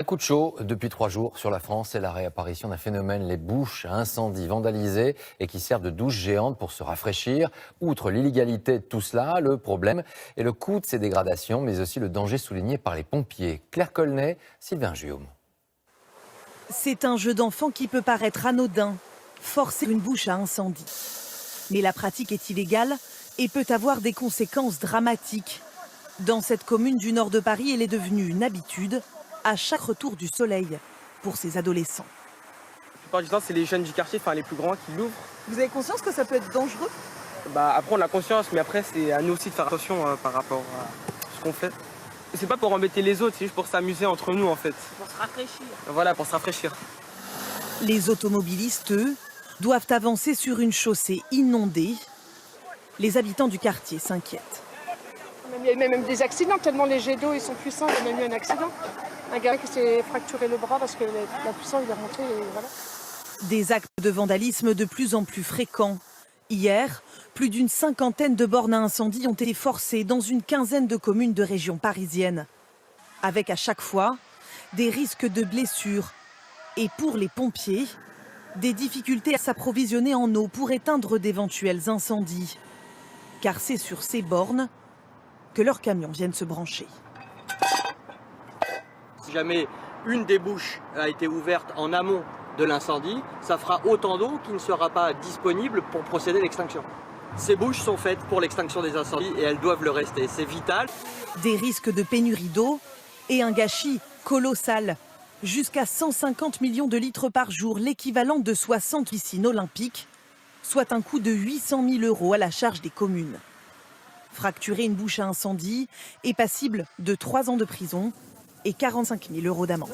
Un coup de chaud depuis 3 jours sur la France et la réapparition d'un phénomène, les bouches à incendie vandalisées et qui servent de douche géante pour se rafraîchir. Outre l'illégalité de tout cela, le problème est le coût de ces dégradations, mais aussi le danger souligné par les pompiers. Claire Colnet, Sylvain Guillaume. C'est un jeu d'enfant qui peut paraître anodin, forcer une bouche à incendie. Mais la pratique est illégale et peut avoir des conséquences dramatiques. Dans cette commune du nord de Paris, elle est devenue une habitude à chaque retour du soleil pour ces adolescents. La plupart du temps, c'est les jeunes du quartier, enfin les plus grands, qui l'ouvrent. Vous avez conscience que ça peut être dangereux? Après, on a conscience, mais après, c'est à nous aussi de faire attention par rapport à ce qu'on fait. C'est pas pour embêter les autres, c'est juste pour s'amuser entre nous, en fait. Pour se rafraîchir. Voilà, pour se rafraîchir. Les automobilistes, eux, doivent avancer sur une chaussée inondée. Les habitants du quartier s'inquiètent. Il y a même des accidents, tellement les jets d'eau ils sont puissants, il y a même eu un accident. Un gars qui s'est fracturé le bras parce que la puissance il est remontée et voilà. Des actes de vandalisme de plus en plus fréquents. Hier, plus d'une cinquantaine de bornes à incendie ont été forcées dans une quinzaine de communes de région parisienne. Avec à chaque fois des risques de blessures. Et pour les pompiers, des difficultés à s'approvisionner en eau pour éteindre d'éventuels incendies. Car c'est sur ces bornes que leurs camions viennent se brancher. Si jamais une des bouches a été ouverte en amont de l'incendie, ça fera autant d'eau qui ne sera pas disponible pour procéder à l'extinction. Ces bouches sont faites pour l'extinction des incendies et elles doivent le rester, c'est vital. Des risques de pénurie d'eau et un gâchis colossal. Jusqu'à 150 millions de litres par jour, l'équivalent de 60 piscines olympiques, soit un coût de 800 000 € à la charge des communes. Fracturer une bouche à incendie est passible de 3 ans de prison et 45 000 € d'amende.